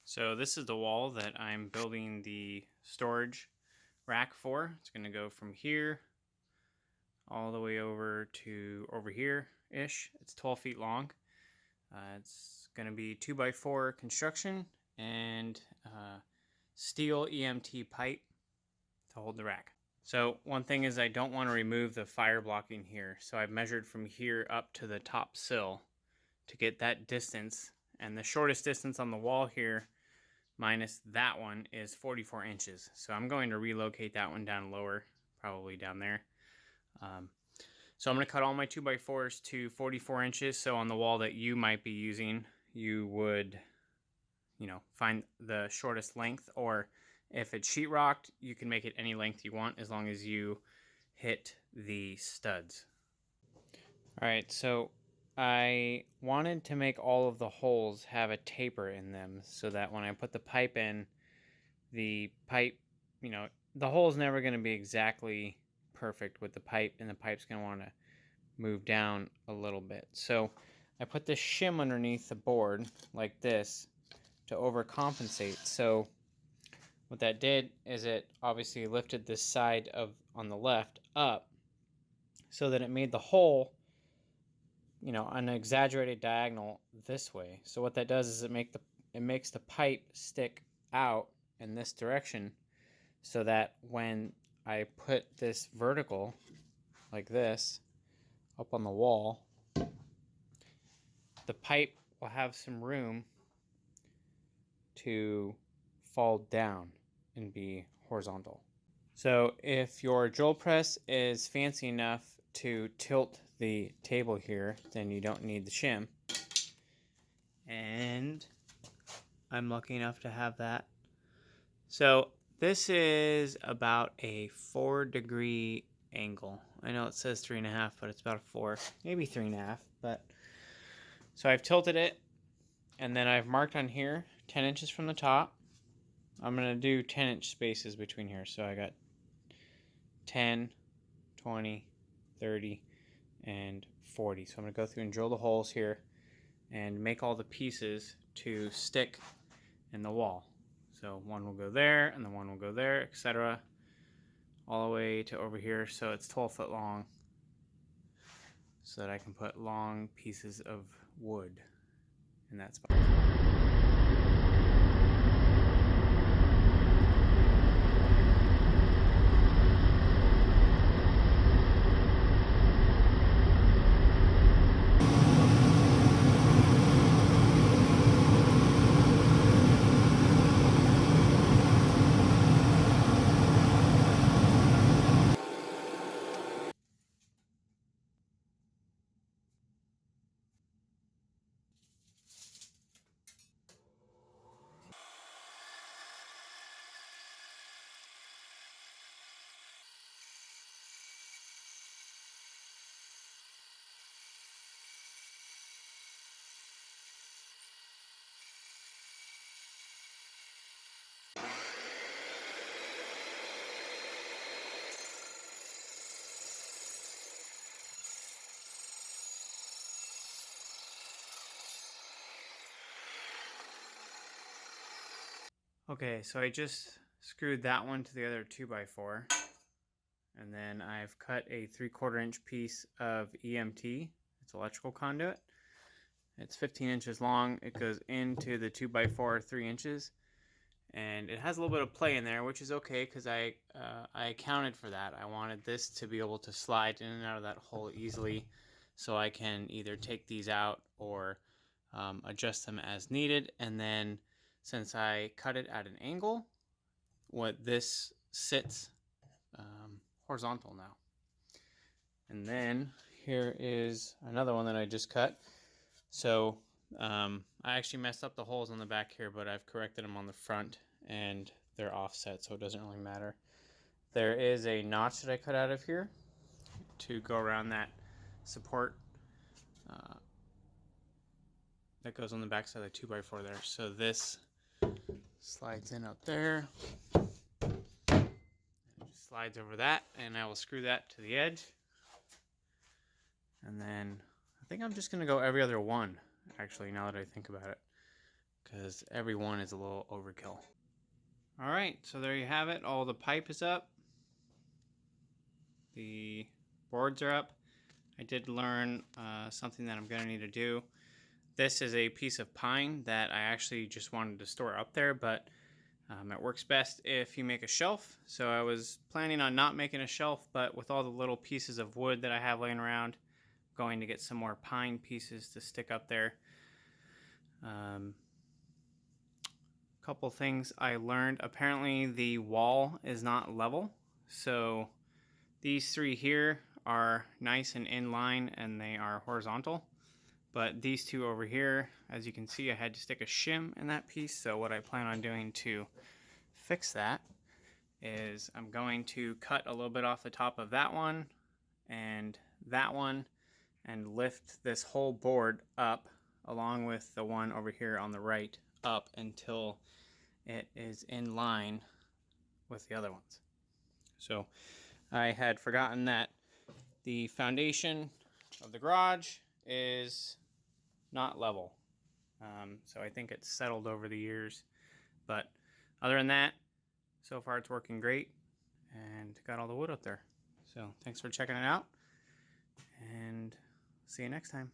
So this is the wall that I'm building the storage rack for. It's going to go from here all the way over here-ish. It's 12 feet long. It's going to be 2x4 construction and steel EMT pipe to hold the rack. So one thing is I don't want to remove the fire blocking here. So I've measured from here up to the top sill to get that distance. And the shortest distance on the wall here minus that one is 44 inches. So I'm going to relocate that one down lower, probably down there. So I'm going to cut all my 2x4s to 44 inches. So on the wall that you might be using, you would, find the shortest length, or if it's sheetrocked, you can make it any length you want as long as you hit the studs. All right, so I wanted to make all of the holes have a taper in them so that when I put the pipe in, the pipe, the hole's never going to be exactly perfect with the pipe, and the pipe's going to want to move down a little bit. So I put this shim underneath the board like this to overcompensate. So what that did is it obviously lifted this side on the left up so that it made the hole an exaggerated diagonal this way. So what that does is it makes the pipe stick out in this direction so that when I put this vertical like this up on the wall, the pipe will have some room to fall down and be horizontal. So if your drill press is fancy enough to tilt the table here, then you don't need the shim. And I'm lucky enough to have that. So this is about a 4-degree angle. I know it says 3.5, but it's about a 4, maybe 3.5. But so I've tilted it, and then I've marked on here 10 inches from the top. I'm going to do 10-inch spaces between here. So I got 10, 20, 30, and 40. So I'm going to go through and drill the holes here and make all the pieces to stick in the wall. So one will go there, and then one will go there, etc. all the way to over here. So it's 12 foot long so that I can put long pieces of wood in that spot. Okay, so I just screwed that one to the other 2x4, and then I've cut a 3/4 inch piece of EMT. It's electrical conduit. It's 15 inches long. It goes into the 2x4 3 inches, and it has a little bit of play in there, which is okay because I accounted for that. I wanted this to be able to slide in and out of that hole easily, so I can either take these out or adjust them as needed. And then since I cut it at an angle, this sits horizontal now. And then here is another one that I just cut. So I actually messed up the holes on the back here, but I've corrected them on the front, and they're offset, so it doesn't really matter. There is a notch that I cut out of here to go around that support that goes on the back side of the 2x4 there. So this slides in up there, and it just slides over that, and I will screw that to the edge. And then I think I'm just going to go every other one, actually, now that I think about it, because every one is a little overkill. All right, so there you have it. All the pipe is up. The boards are up. I did learn something that I'm going to need to do. This is a piece of pine that I actually just wanted to store up there, but it works best if you make a shelf. So I was planning on not making a shelf, but with all the little pieces of wood that I have laying around, I'm going to get some more pine pieces to stick up there. Couple things I learned. Apparently the wall is not level, so these three here are nice and in line and they are horizontal, but these two over here, as you can see, I had to stick a shim in that piece. So what I plan on doing to fix that is I'm going to cut a little bit off the top of that one and lift this whole board up along with the one over here on the right up until it is in line with the other ones. So I had forgotten that the foundation of the garage is not level. So I think it's settled over the years. But other than that, so far it's working great and got all the wood up there. So thanks for checking it out and see you next time.